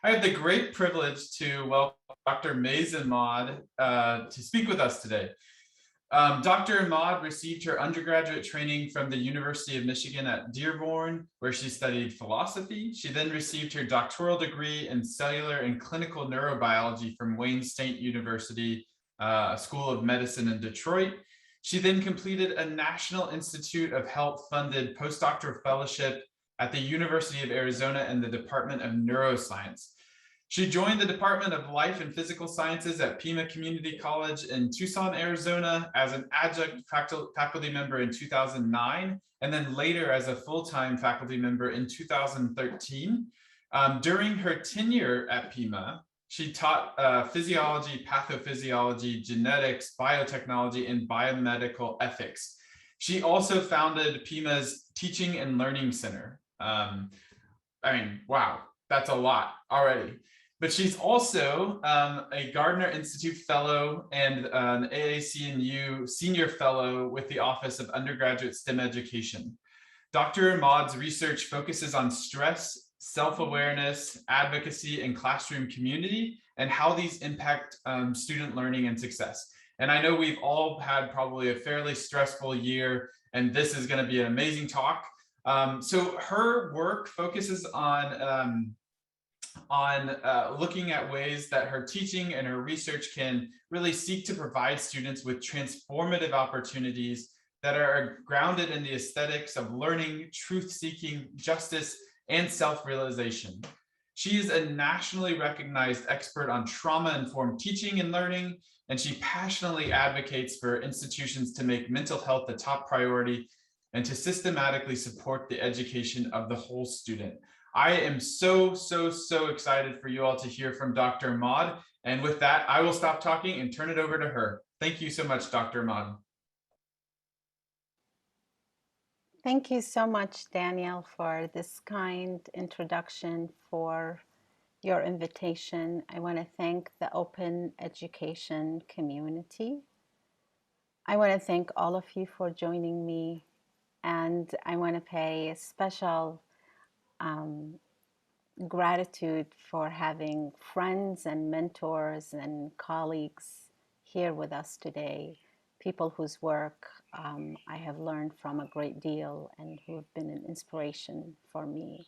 I have the great privilege to welcome Dr. Imad to speak with us today. Dr. Imad received her undergraduate training from the University of Michigan at Dearborn, where she studied philosophy. She then received her doctoral degree in cellular and clinical neurobiology from Wayne State University School of Medicine in Detroit. She then completed a National Institute of Health funded postdoctoral fellowship at the University of Arizona in the Department of Neuroscience. She joined the Department of Life and Physical Sciences at Pima Community College in Tucson, Arizona as an adjunct faculty member in 2009, and then later as a full-time faculty member in 2013. During her tenure at Pima, she taught physiology, pathophysiology, genetics, biotechnology, and biomedical ethics. She also founded Pima's Teaching and Learning Center. Wow, that's a lot already. But she's also a Gardner Institute Fellow and an AAC&U Senior Fellow with the Office of Undergraduate STEM Education. Dr. Imad's research focuses on stress, self-awareness, advocacy, and classroom community, and how these impact student learning and success. And I know we've all had probably a fairly stressful year, and this is going to be an amazing talk. So her work focuses on looking at ways that her teaching and her research can really seek to provide students with transformative opportunities that are grounded in the aesthetics of learning, truth-seeking, justice, and self-realization. She is a nationally recognized expert on trauma-informed teaching and learning, and she passionately advocates for institutions to make mental health the top priority and to systematically support the education of the whole student. I am so excited for you all to hear from Dr. Imad. And with that, I will stop talking and turn it over to her. Thank you so much, Dr. Imad. Thank you so much, Daniel, for this kind introduction, for your invitation. I want to thank the open education community. I want to thank all of you for joining me, and I want to pay a special gratitude for having friends and mentors and colleagues here with us today, people whose work I have learned from a great deal and who have been an inspiration for me.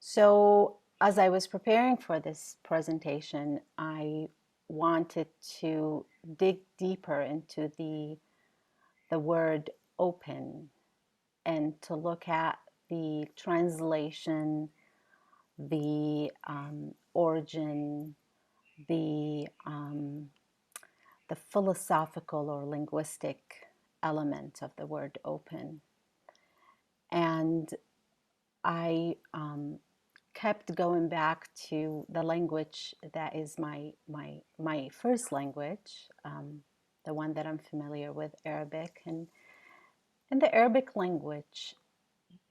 So as I was preparing for this presentation, I wanted to dig deeper into the word open and to look at the translation, the origin, the philosophical or linguistic element of the word open. And I kept going back to the language that is my first language, the one that I'm familiar with, Arabic. And in the Arabic language,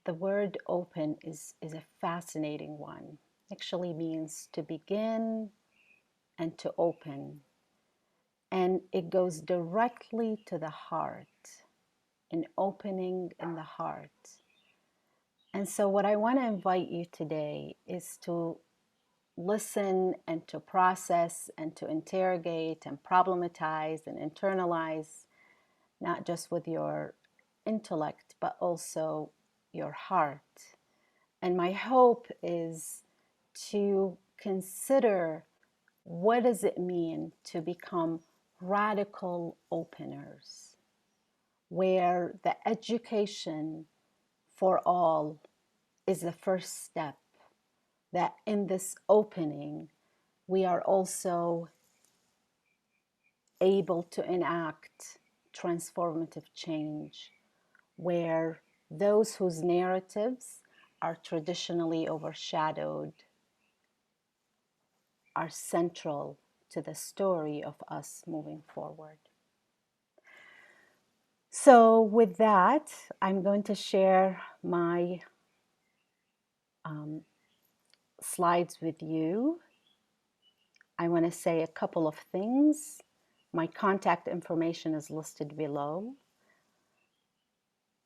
the word open is a fascinating one. Actually means to begin and to open. And it goes directly to the heart, an opening in the heart. And so what I want to invite you today is to listen and to process and to interrogate and problematize and internalize, not just with your intellect, but also your heart. And my hope is to consider, what does it mean to become radical openers, where the education for all is the first step, that in this opening we are also able to enact transformative change, where those whose narratives are traditionally overshadowed are central to the story of us moving forward. So with that, I'm going to share my slides with you. I want to say a couple of things. My contact information is listed below.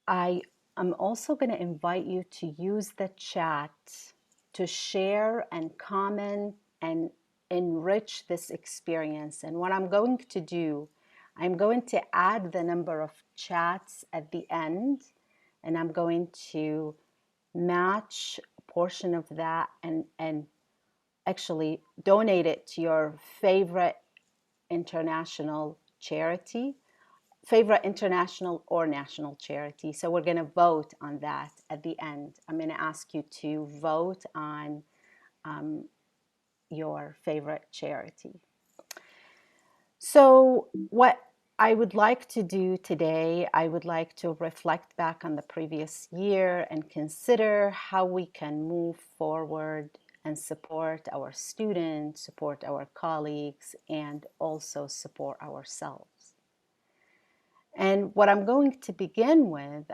I am also going to invite you to use the chat to share and comment and enrich this experience. And what I'm going to do, I'm going to add the number of chats at the end, and I'm going to match a portion of that and actually donate it to your favorite international charity, favorite international or national charity. So we're going to vote on that at the end. I'm going to ask you to vote on your favorite charity. So what I would like to do today, I would like to reflect back on the previous year and consider how we can move forward and support our students, support our colleagues, and also support ourselves. And what I'm going to begin with,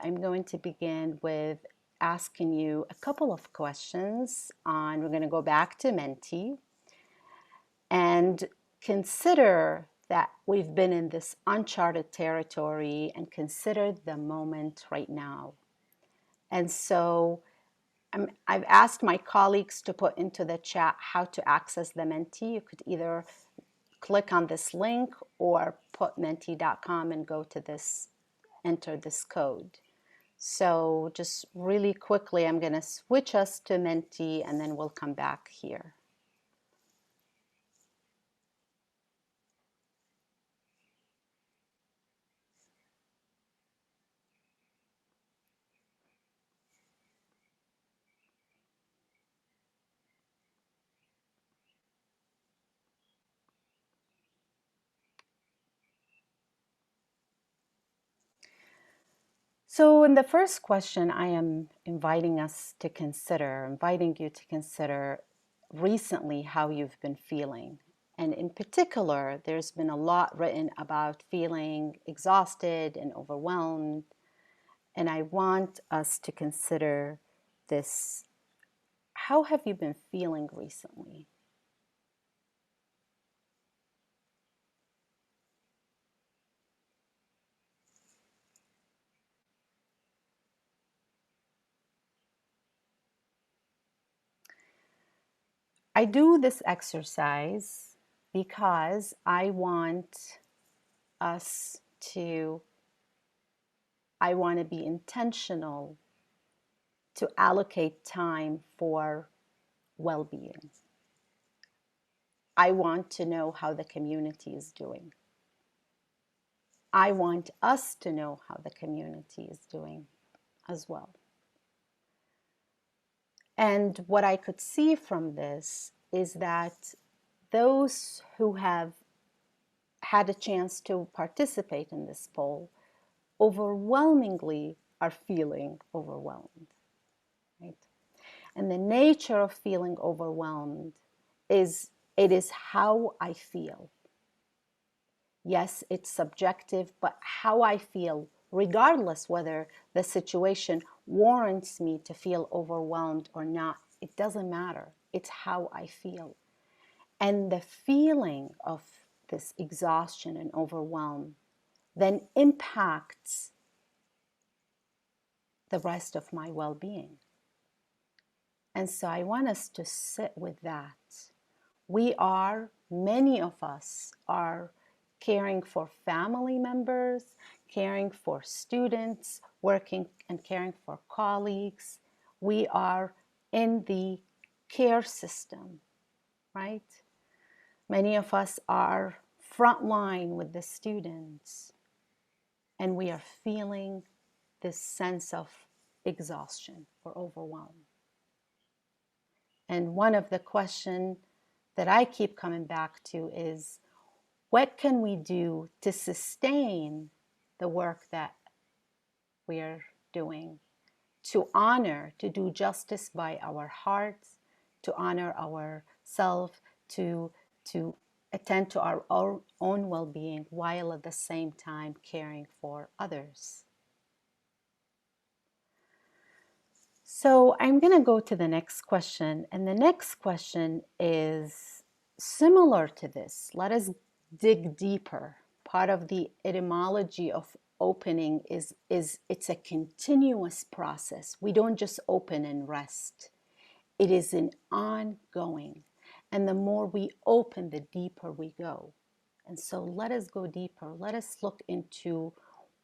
asking you a couple of questions on, we're going to go back to Menti and consider that we've been in this uncharted territory and consider the moment right now. And so I've asked my colleagues to put into the chat how to access the Menti. You could either click on this link or put menti.com and go to this, enter this code. So just really quickly, I'm going to switch us to Menti and then we'll come back here. So in the first question, I am inviting you to consider recently how you've been feeling. And in particular, there's been a lot written about feeling exhausted and overwhelmed. And I want us to consider this. How have you been feeling recently? I do this exercise because I want to be intentional to allocate time for well-being. I want to know how the community is doing. I want us to know how the community is doing as well. And what I could see from this is that those who have had a chance to participate in this poll overwhelmingly are feeling overwhelmed, right? And the nature of feeling overwhelmed is, it is how I feel. Yes, it's subjective, but how I feel, regardless whether the situation warrants me to feel overwhelmed or not, it doesn't matter. It's how I feel. And the feeling of this exhaustion and overwhelm then impacts the rest of my well-being. And so I want us to sit with that. Many of us are caring for family members, caring for students, working and caring for colleagues. We are in the care system, right? Many of us are frontline with the students, and we are feeling this sense of exhaustion or overwhelm. And one of the questions that I keep coming back to is, what can we do to sustain the work that we are doing, to honor, to do justice by our hearts, to honor ourselves, to attend to our own well-being while at the same time caring for others? So I'm going to go to the next question, and the next question is similar to this. Let us dig deeper. Part of the etymology of opening is it's a continuous process. We don't just open and rest. It is an ongoing. And the more we open, the deeper we go. And so let us go deeper. Let us look into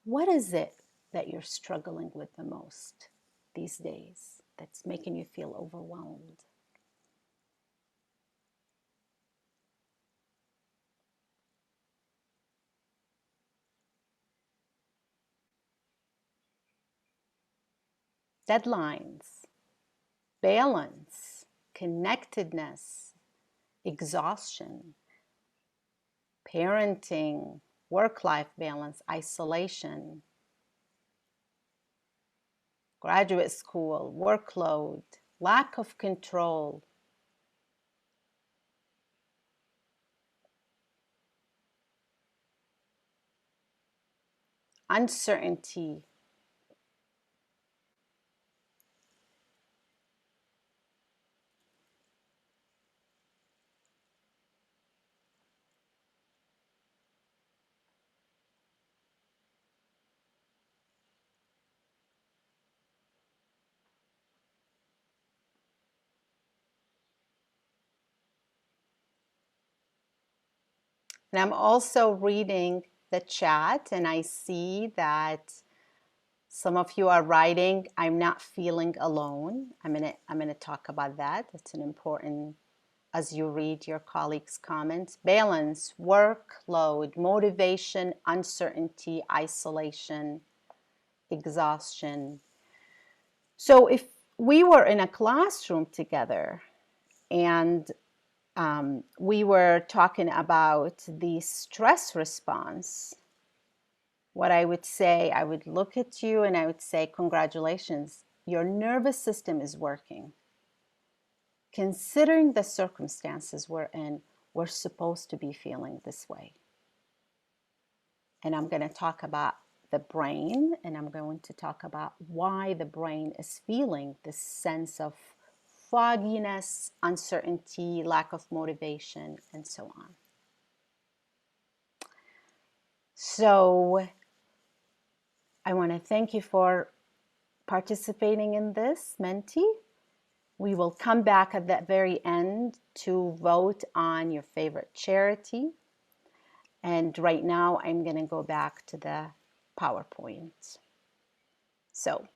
what is it that you're struggling with the most these days that's making you feel overwhelmed. Deadlines, balance, connectedness, exhaustion, parenting, work-life balance, isolation, graduate school, workload, lack of control, uncertainty. And I'm also reading the chat, and I see that some of you are writing, I'm not feeling alone. I'm gonna talk about that. It's an important, as you read your colleagues' comments. Balance, workload, motivation, uncertainty, isolation, exhaustion. So if we were in a classroom together and we were talking about the stress response, what I would say, I would look at you and I would say, congratulations, your nervous system is working. Considering the circumstances we're in, we're supposed to be feeling this way. And I'm going to talk about the brain, and I'm going to talk about why the brain is feeling this sense of fogginess, uncertainty, lack of motivation, and so on. So I want to thank you for participating in this, Menti. We will come back at that very end to vote on your favorite charity. And right now, I'm going to go back to the PowerPoint. So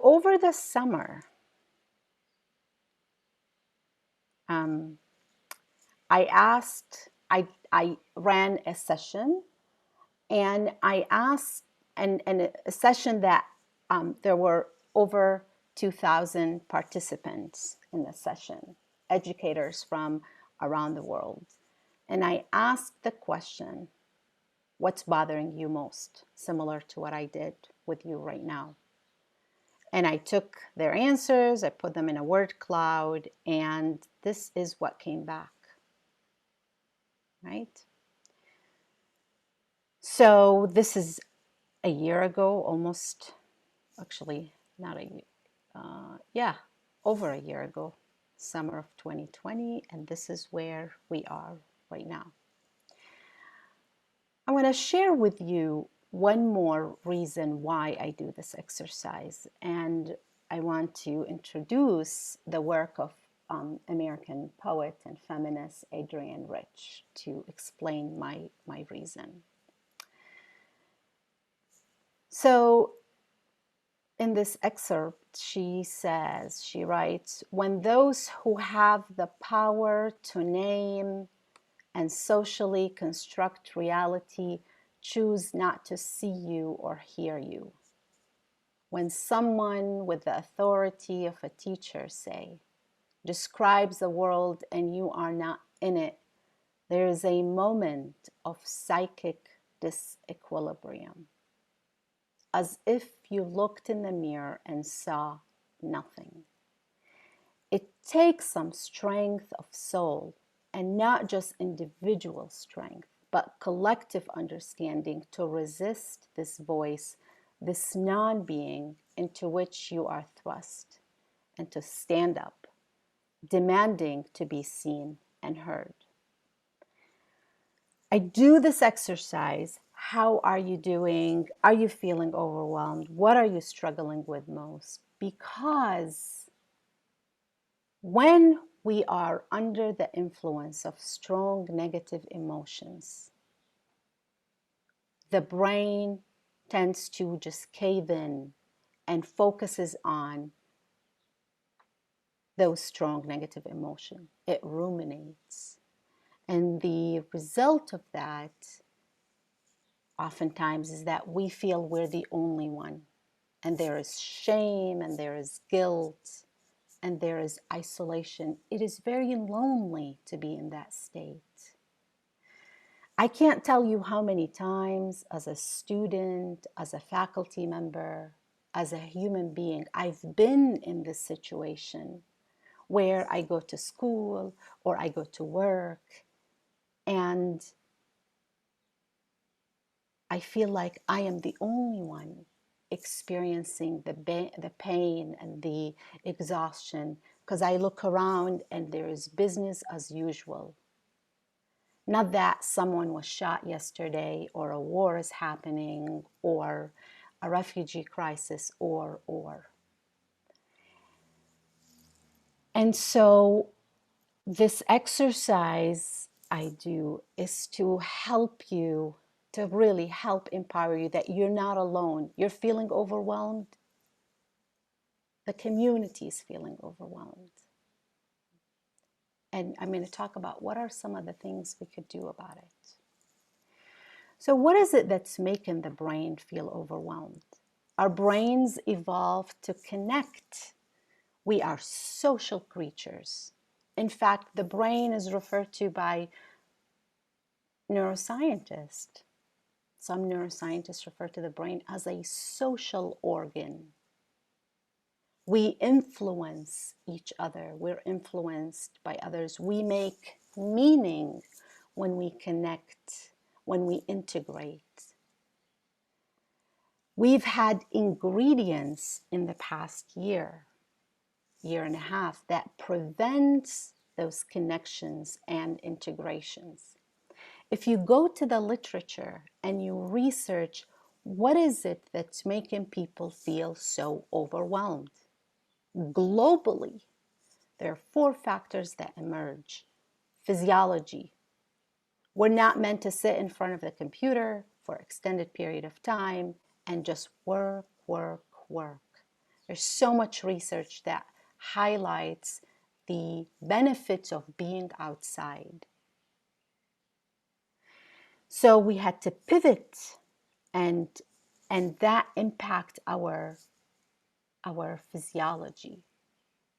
over the summer, I ran a session, and I asked, and a session that there were over 2,000 participants in the session, educators from around the world. And I asked the question, what's bothering you most? Similar to what I did with you right now. And I took their answers, I put them in a word cloud, and this is what came back, right? So this is a year ago, almost, actually, not a year, over a year ago, summer of 2020, and this is where we are right now. I want to share with you one more reason why I do this exercise, and I want to introduce the work of American poet and feminist Adrienne Rich to explain my reason. So in this excerpt, she writes, when those who have the power to name and socially construct reality choose not to see you or hear you. When someone with the authority of a teacher, say, describes the world and you are not in it, there is a moment of psychic disequilibrium, as if you looked in the mirror and saw nothing. It takes some strength of soul, and not just individual strength, but collective understanding to resist this voice, this non-being into which you are thrust, and to stand up, demanding to be seen and heard. I do this exercise. How are you doing? Are you feeling overwhelmed? What are you struggling with most? Because when we are under the influence of strong negative emotions, the brain tends to just cave in and focuses on those strong negative emotions. It ruminates. And the result of that oftentimes is that we feel we're the only one. And there is shame and there is guilt and there is isolation. It is very lonely to be in that state. I can't tell you how many times as a student, as a faculty member, as a human being, I've been in this situation where I go to school or I go to work and I feel like I am the only one experiencing the pain and the exhaustion because I look around and there is business as usual. Not that someone was shot yesterday or a war is happening or a refugee crisis or. And so this exercise I do is to help you, to really help empower you that you're not alone. You're feeling overwhelmed. The community is feeling overwhelmed. And I'm going to talk about what are some of the things we could do about it. So what is it that's making the brain feel overwhelmed? Our brains evolved to connect. We are social creatures. In fact, the brain is referred to by neuroscientists. Some neuroscientists refer to the brain as a social organ. We influence each other. We're influenced by others. We make meaning when we connect, when we integrate. We've had ingredients in the past year and a half that prevents those connections and integrations. If you go to the literature and you research what is it that's making people feel so overwhelmed, globally, there are 4 factors that emerge. Physiology. We're not meant to sit in front of the computer for an extended period of time and just work, work, work. There's so much research that highlights the benefits of being outside. So we had to pivot and that impact our physiology.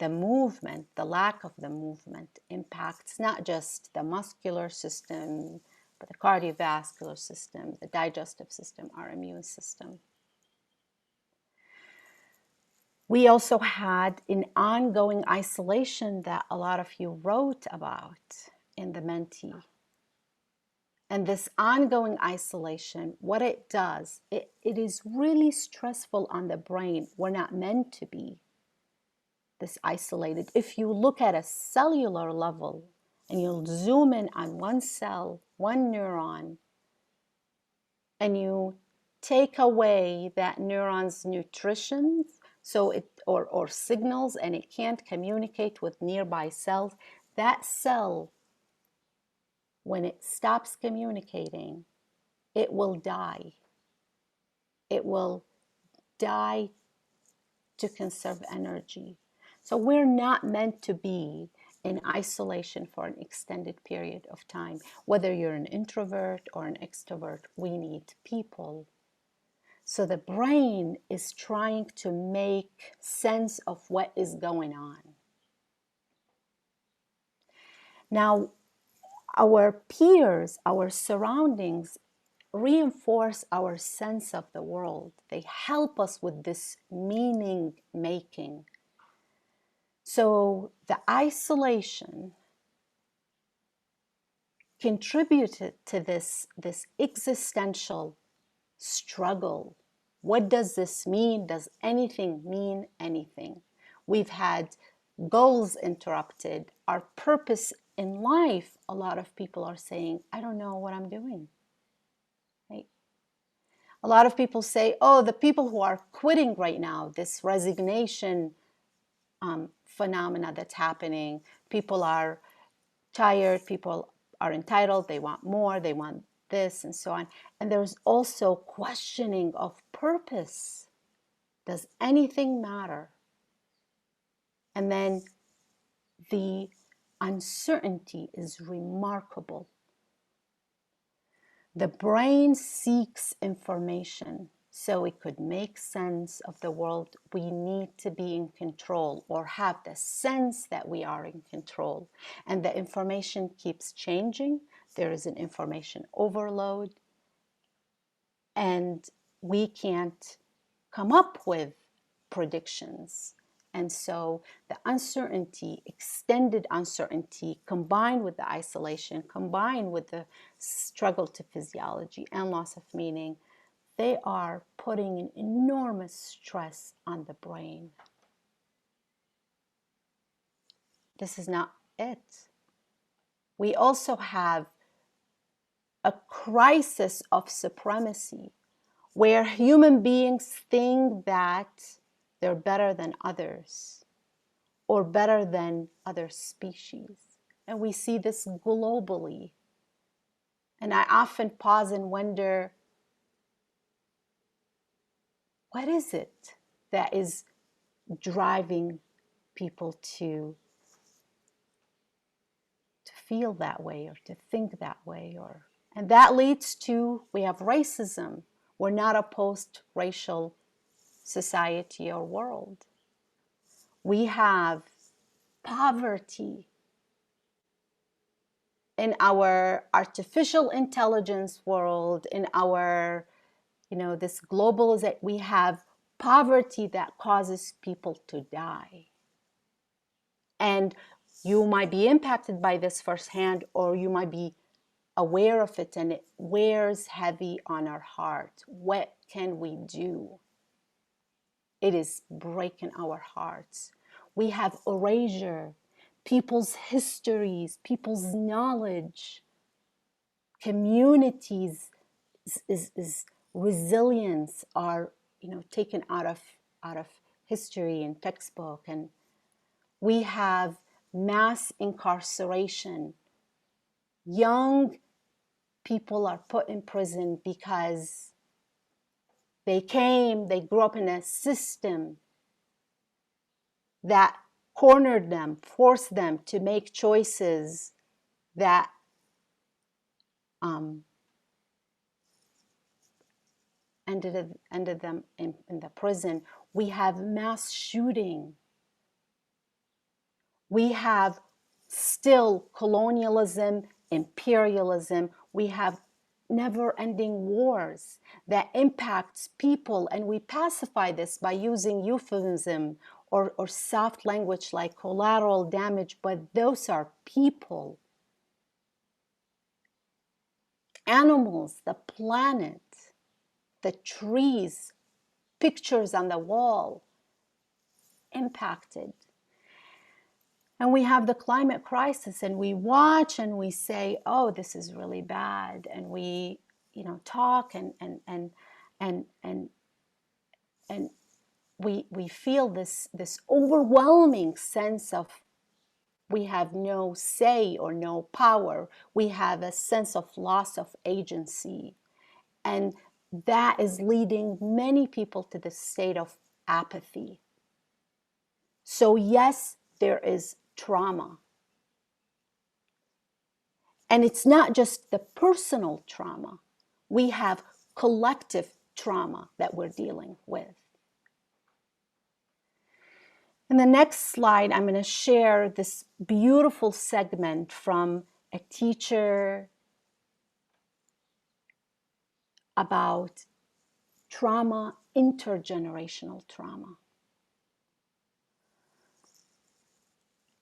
The movement, the lack of the movement impacts not just the muscular system, but the cardiovascular system, the digestive system, our immune system. We also had an ongoing isolation that a lot of you wrote about in the Mentee. And this ongoing isolation, what it does, it is really stressful on the brain. We're not meant to be this isolated. If you look at a cellular level and you'll zoom in on one cell, one neuron, and you take away that neuron's nutrition, so it or signals, and it can't communicate with nearby cells, that cell, when it stops communicating, it will die. It will die to conserve energy. So we're not meant to be in isolation for an extended period of time. Whether you're an introvert or an extrovert, we need people. So the brain is trying to make sense of what is going on. Now, our peers, our surroundings, reinforce our sense of the world. They help us with this meaning making. So the isolation contributed to this existential struggle. What does this mean? Does anything mean anything? We've had goals interrupted, our purpose in life, a lot of people are saying, I don't know what I'm doing. Right? A lot of people say, oh, the people who are quitting right now, this resignation phenomena that's happening, people are tired, people are entitled, they want more, they want this, and so on. And there's also questioning of purpose. Does anything matter? And then the uncertainty is remarkable. The brain seeks information so it could make sense of the world. We need to be in control or have the sense that we are in control. And the information keeps changing. There is an information overload. And we can't come up with predictions. And so the uncertainty, extended uncertainty, combined with the isolation, combined with the struggle to physiology and loss of meaning, they are putting an enormous stress on the brain. This is not it. We also have a crisis of supremacy, where human beings think that they're better than others or better than other species. And we see this globally. And I often pause and wonder, what is it that is driving people to feel that way or to think that way? And that leads to, we have racism. We're not a post-racial society or world. We have poverty in our artificial intelligence world, in our, this global, that we have poverty that causes people to die. And you might be impacted by this firsthand, or you might be aware of it, and it wears heavy on our heart. What can we do? It is breaking our hearts. We have erasure, people's histories, people's knowledge, communities' is resilience are taken out of history and textbook. And we have mass incarceration. Young people are put in prison because they grew up in a system that cornered them, forced them to make choices that ended them in the prison. We have mass shooting. We have still colonialism, imperialism. We have never-ending wars that impacts people, and we pacify this by using euphemism or soft language like collateral damage, but those are people, animals, the planet, the trees, pictures on the wall, impacted. And we have the climate crisis, and we watch and we say, oh, this is really bad. And we, talk and we feel this overwhelming sense of we have no say or no power. We have a sense of loss of agency. And that is leading many people to this state of apathy. So yes, there is trauma. And it's not just the personal trauma. We have collective trauma that we're dealing with. In the next slide, I'm going to share this beautiful segment from a teacher about trauma, intergenerational trauma.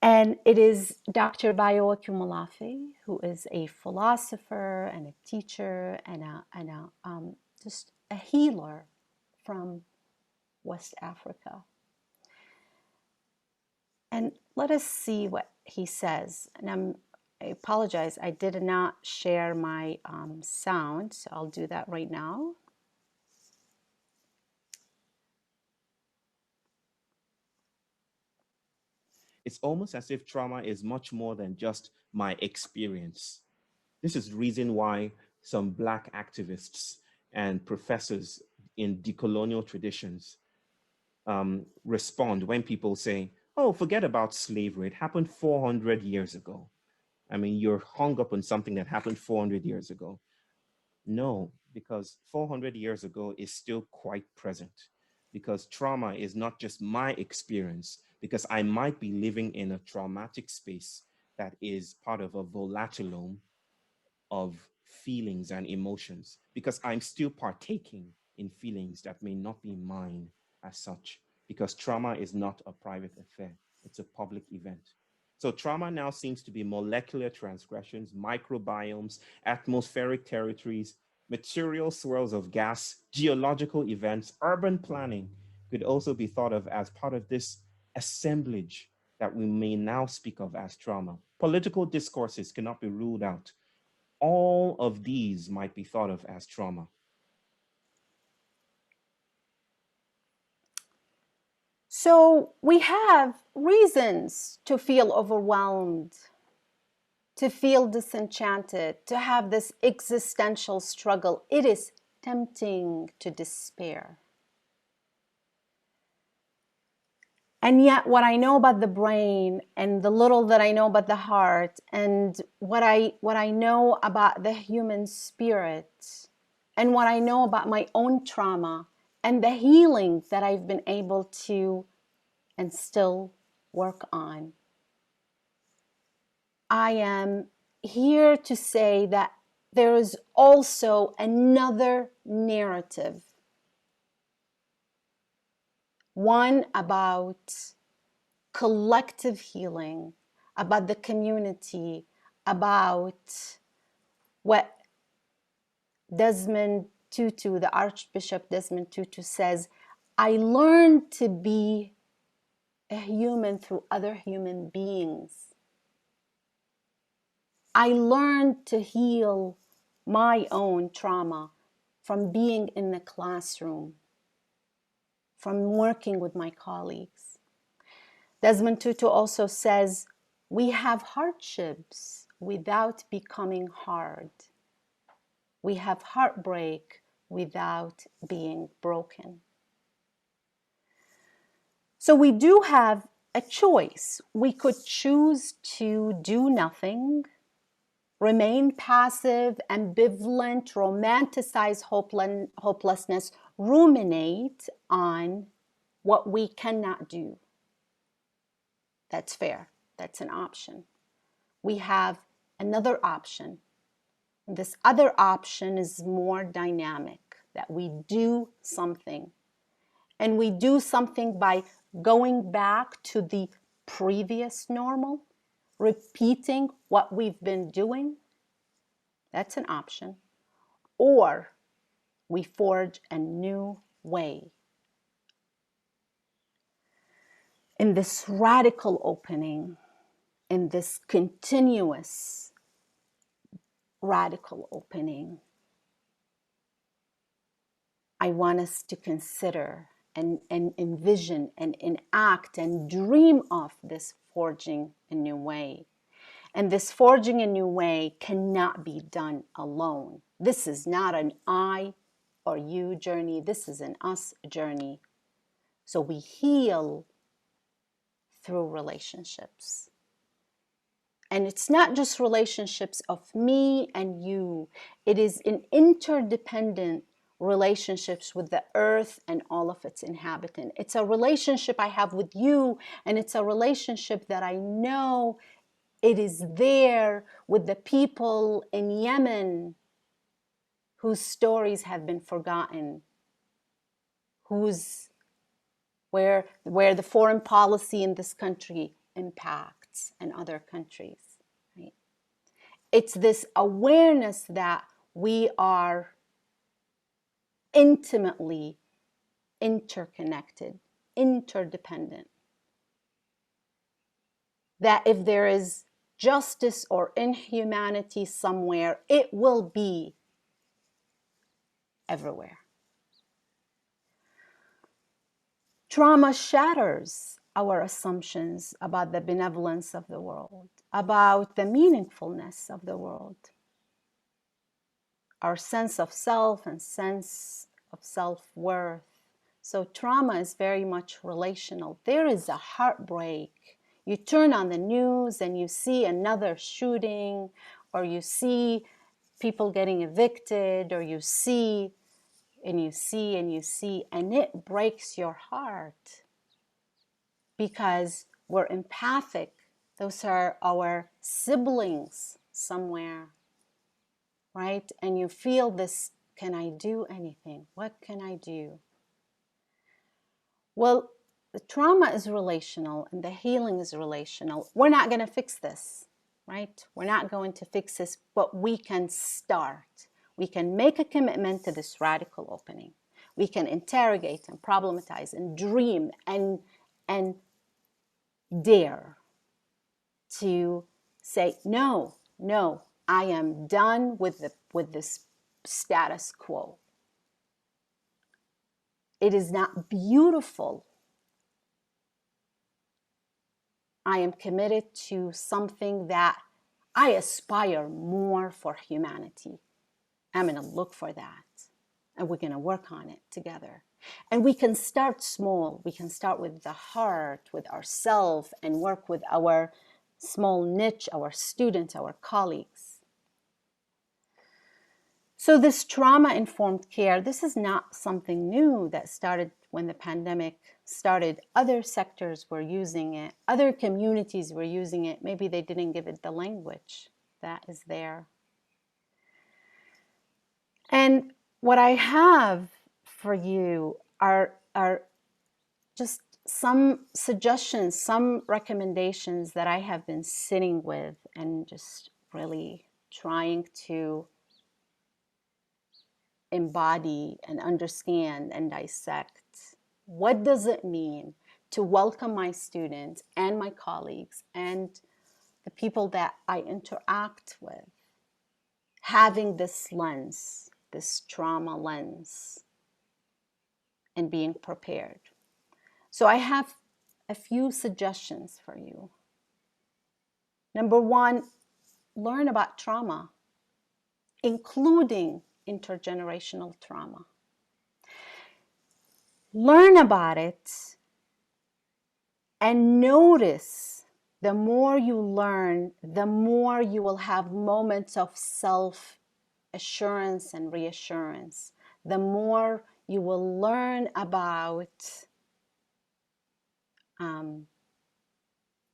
And it is Dr. Bayo Akumulafe, who is a philosopher and a teacher and just a healer from West Africa. And let us see what he says. And I apologize, I did not share my sound, so I'll do that right now. It's almost as if trauma is much more than just my experience. This is the reason why some Black activists and professors in decolonial traditions respond when people say, oh, forget about slavery. It happened 400 years ago. I mean, you're hung up on something that happened 400 years ago. No, because 400 years ago is still quite present. Because trauma is not just my experience, because I might be living in a traumatic space that is part of a volatilome of feelings and emotions, because I'm still partaking in feelings that may not be mine as such, because trauma is not a private affair, it's a public event. So trauma now seems to be molecular transgressions, microbiomes, atmospheric territories, material swirls of gas, geological events, urban planning could also be thought of as part of this assemblage that we may now speak of as trauma. Political discourses cannot be ruled out. All of these might be thought of as trauma. So we have reasons to feel overwhelmed, to feel disenchanted, to have this existential struggle. It is tempting to despair. And yet what I know about the brain and the little that I know about the heart and what I know about the human spirit and what I know about my own trauma and the healing that I've been able to and still work on, I am here to say that there is also another narrative, one about collective healing, about the community, about what Desmond Tutu, the Archbishop Desmond Tutu says, I learned to be a human through other human beings. I learned to heal my own trauma from being in the classroom, from working with my colleagues. Desmond Tutu also says, we have hardships without becoming hard. We have heartbreak without being broken. So we do have a choice. We could choose to do nothing, remain passive, ambivalent, romanticize hopelessness, ruminate on what we cannot do. That's fair. That's an option. We have another option. This other option is more dynamic, that we do something. And we do something by going back to the previous normal, repeating what we've been doing. That's an option. Or we forge a new way. In this radical opening, in this continuous radical opening, I want us to consider and envision and enact and dream of this forging a new way. And this forging a new way cannot be done alone. This is not an I or you journey. This is an us journey. So we heal through relationships. And it's not just relationships of me and you. It is an interdependent relationships with the earth and all of its inhabitants. It's a relationship I have with you, and it's a relationship that I know it is there with the people in Yemen whose stories have been forgotten, where the foreign policy in this country impacts and other countries. Right? It's this awareness that we are intimately interconnected, interdependent. that if there is justice or inhumanity somewhere, it will be everywhere. Trauma shatters our assumptions about the benevolence of the world, about the meaningfulness of the world, our sense of self and sense of self-worth. So trauma is very much relational. There is a heartbreak. You turn on the news and you see another shooting, or you see people getting evicted, or you see, and you see, and you see, and it breaks your heart because we're empathic. Those are our siblings somewhere, right? And you feel this, can I do anything? What can I do? Well, the trauma is relational and the healing is relational. We're not going to fix this, right? We're not going to fix this, but we can start. We can make a commitment to this radical opening. We can interrogate and problematize and dream and dare to say, no, no, I am done with this status quo. It is not beautiful. I am committed to something that I aspire more for humanity. I'm going to look for that, and we're going to work on it together. And we can start small. We can start with the heart, with ourselves, and work with our small niche, our students, our colleagues. So this trauma-informed care, this is not something new that started when the pandemic started. Other sectors were using it. Other communities were using it. Maybe they didn't give it the language that is there. And what I have for you are just some suggestions, some recommendations that I have been sitting with and just really trying to embody and understand and dissect. What does it mean to welcome my students and my colleagues and the people that I interact with, having this lens, this trauma lens, and being prepared? So I have a few suggestions for you. Number one, learn about trauma, including intergenerational trauma. Learn about it and notice. The more you learn, the more you will have moments of self-assurance and reassurance. The more you will learn about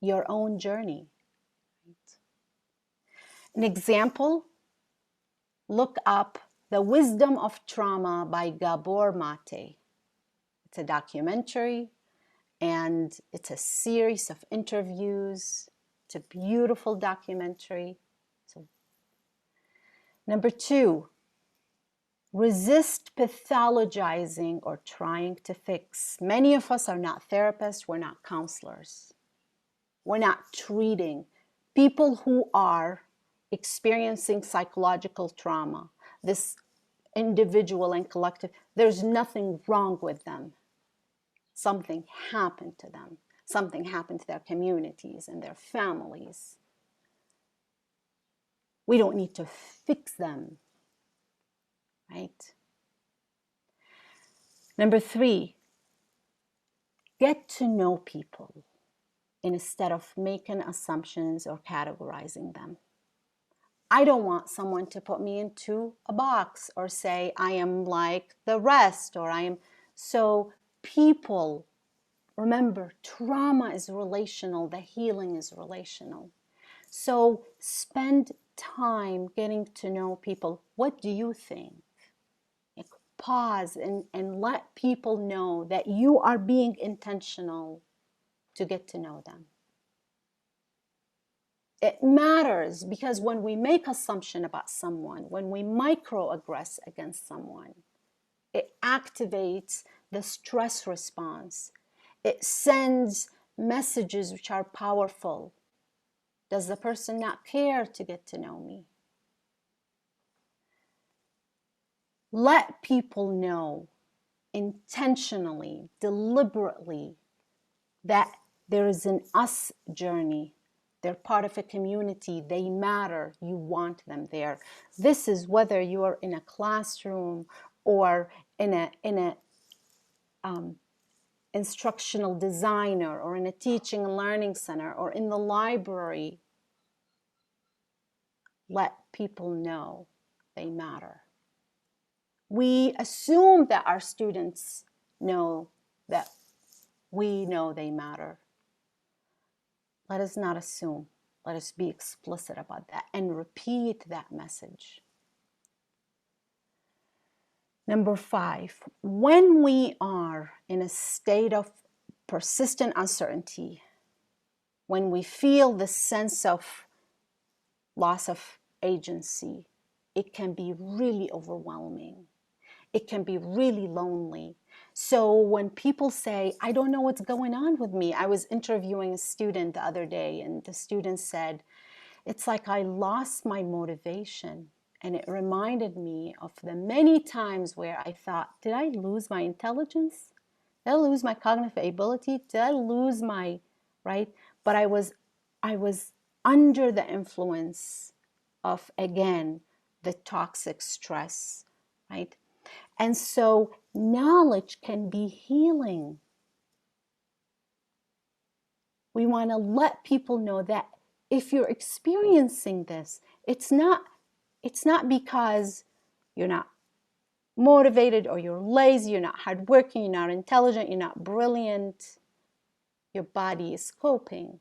your own journey. An example, look up The Wisdom of Trauma by Gabor Mate. It's a documentary and it's a series of interviews. It's a beautiful documentary. Number two, resist pathologizing or trying to fix. Many of us are not therapists, we're not counselors. We're not treating people who are experiencing psychological trauma, this individual and collective. There's nothing wrong with them. Something happened to them. Something happened to their communities and their families. We don't need to fix them, right? Number three, get to know people instead of making assumptions or categorizing them. I don't want someone to put me into a box or say I am like the rest, or I am. So people, remember, trauma is relational, the healing is relational. So spend time getting to know people. What do you think? Pause and let people know that you are being intentional to get to know them. It matters because when we make assumption about someone, when we microaggress against someone, it activates the stress response. It sends messages which are powerful. Does the person not care to get to know me? Let people know intentionally, deliberately, that there is an us journey. They're part of a community. They matter. You want them there. This is whether you are in a classroom or in a instructional designer or in a teaching and learning center or in the library. Let people know they matter. We assume that our students know that we know they matter. Let us not assume. Let us be explicit about that and repeat that message. Number 5, when we are in a state of persistent uncertainty, when we feel the sense of loss of agency, it can be really overwhelming. It can be really lonely. So when people say, I don't know what's going on with me, I was interviewing a student the other day, and the student said, it's like I lost my motivation. And it reminded me of the many times where I thought, did I lose my intelligence? Did I lose my cognitive ability? Did I lose my, right? But I was under the influence of, again, the toxic stress, right? And so knowledge can be healing. We want to let people know that if you're experiencing this, it's not because you're not motivated or you're lazy, you're not hardworking, you're not intelligent, you're not brilliant. Your body is coping.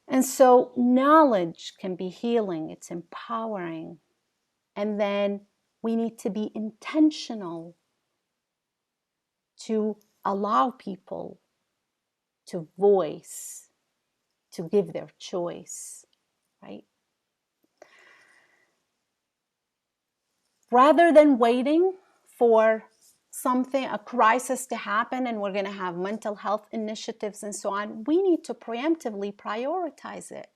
And so knowledge can be healing, it's empowering. And then we need to be intentional to allow people to voice, to give their choice, right? Rather than waiting for something, a crisis to happen, and we're going to have mental health initiatives and so on, we need to preemptively prioritize it.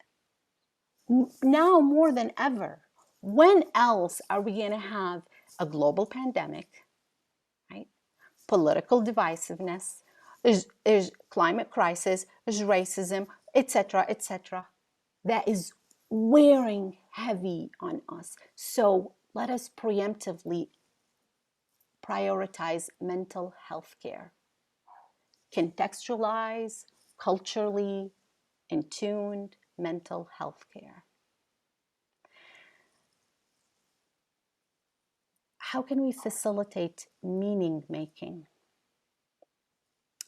Now more than ever. When else are we going to have a global pandemic, right? Political divisiveness, there's climate crisis, there's racism, etc., etc. That is wearing heavy on us. So let us preemptively prioritize mental health care. Contextualize, culturally in tuned mental health care. How can we facilitate meaning making?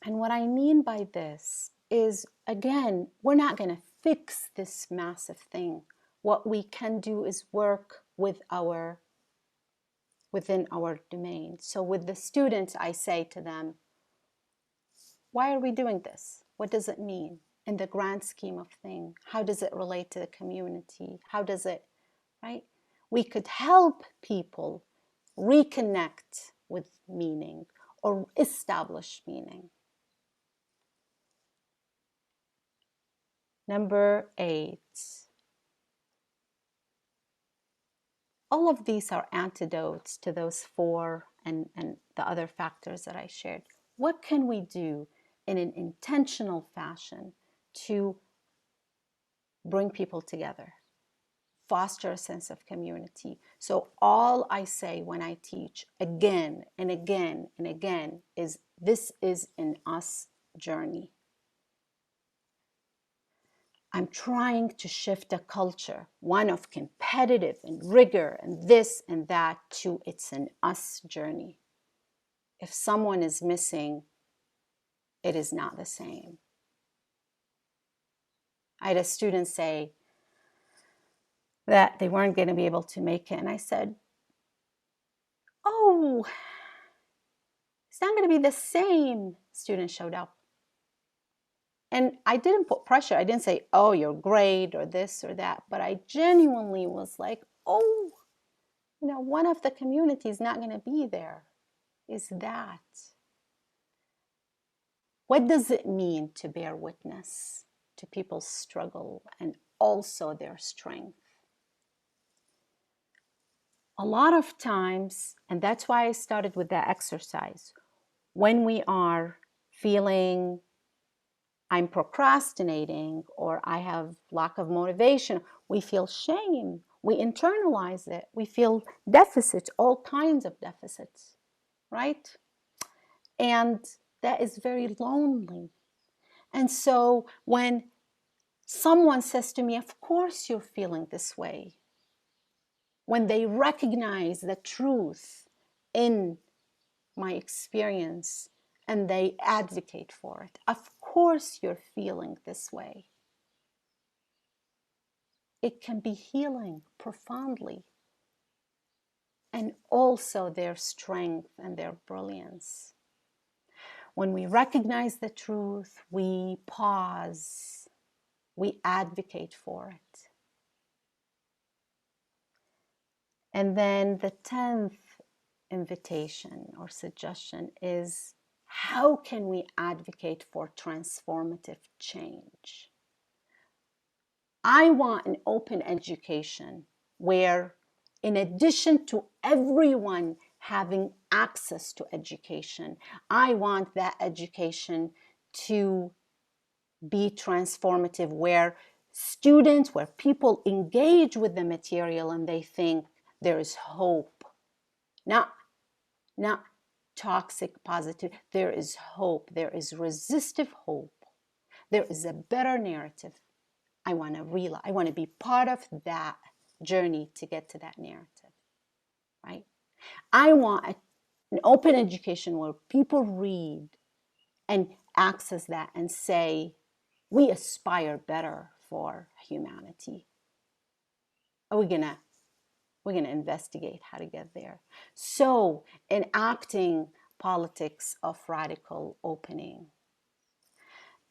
And what I mean by this is, again, we're not going to fix this massive thing. What we can do is work within our domain. So with the students, I say to them, why are we doing this? What does it mean in the grand scheme of things? How does it relate to the community? How does it, right? We could help people reconnect with meaning or establish meaning. Number 8. All of these are antidotes to those 4 and the other factors that I shared. What can we do in an intentional fashion to bring people together, foster a sense of community? So all I say when I teach again and again and again is, this is an us journey. I'm trying to shift a culture, one of competitive and rigor and this and that, to it's an us journey. If someone is missing, it is not the same. I had a student say that they weren't going to be able to make it. And I said, oh, it's not going to be the same. Student showed up. And I didn't put pressure. I didn't say, oh, you're great or this or that. But I genuinely was like, oh, one of the community is not going to be there. Is that? What does it mean to bear witness? to people's struggle and also their strength. A lot of times, and that's why I started with that exercise, when we are feeling I'm procrastinating or I have lack of motivation, we feel shame, we internalize it, we feel deficits, all kinds of deficits, right? And that is very lonely. And so when someone says to me, of course you're feeling this way, when they recognize the truth in my experience and they advocate for it, of course you're feeling this way. It can be healing profoundly. And also their strength and their brilliance. When we recognize the truth, we pause, we advocate for it. And then the 10th invitation or suggestion is, how can we advocate for transformative change? I want an open education where, in addition to everyone having access to education, I want that education to be transformative, where students, where people engage with the material and they think there is hope. Not toxic positive. There is hope. There is resistive hope. There is a better narrative. I want to be part of that journey to get to that narrative, right? I want an open education where people read and access that and say, we aspire better for humanity. We're gonna investigate how to get there. So, enacting politics of radical opening.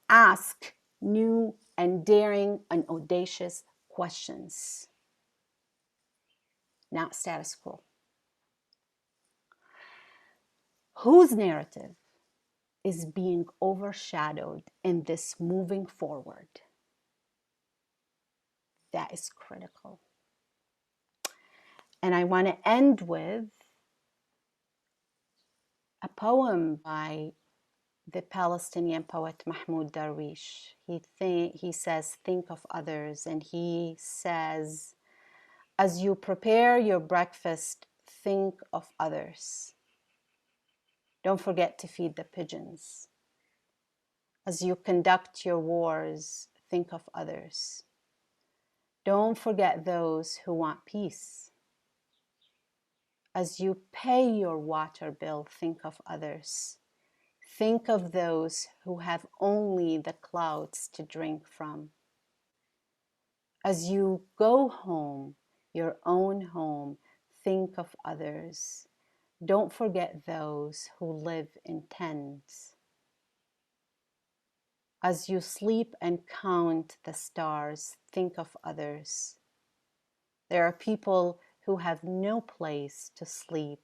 Ask new and daring and audacious questions, not status quo. Whose narrative is being overshadowed in this moving forward? That is critical. And I want to end with a poem by the Palestinian poet Mahmoud Darwish. He says, think of others. And he says, as you prepare your breakfast, think of others. Don't forget to feed the pigeons. As you conduct your wars, think of others. Don't forget those who want peace. As you pay your water bill, think of others. Think of those who have only the clouds to drink from. As you go home, your own home, think of others. Don't forget those who live in tents. As you sleep and count the stars, think of others. There are people who have no place to sleep.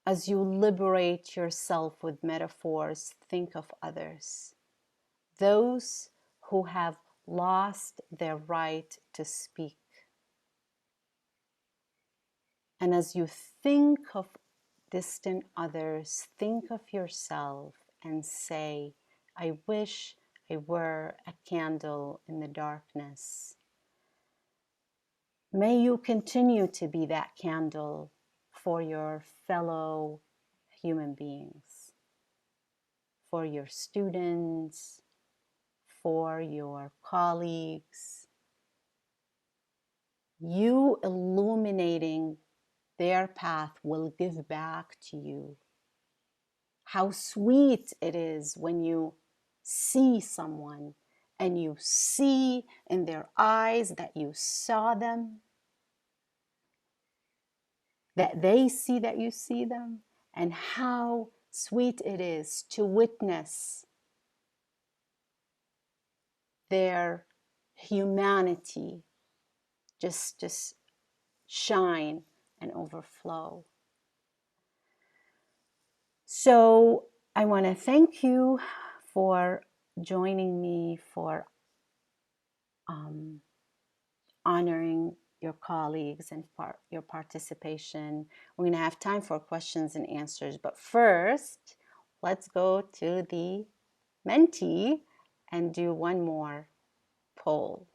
As you liberate yourself with metaphors, think of others. Those who have lost their right to speak. And as you think of distant others, think of yourself and say, I wish I were a candle in the darkness. May you continue to be that candle for your fellow human beings, for your students, for your colleagues. You illuminating their path will give back to you. How sweet it is when you see someone and you see in their eyes that you saw them, that they see that you see them, and how sweet it is to witness their humanity just shine and overflow. So I want to thank you for joining me, for honoring your colleagues and your participation. We're going to have time for questions and answers, but first, let's go to the mentee and do one more poll.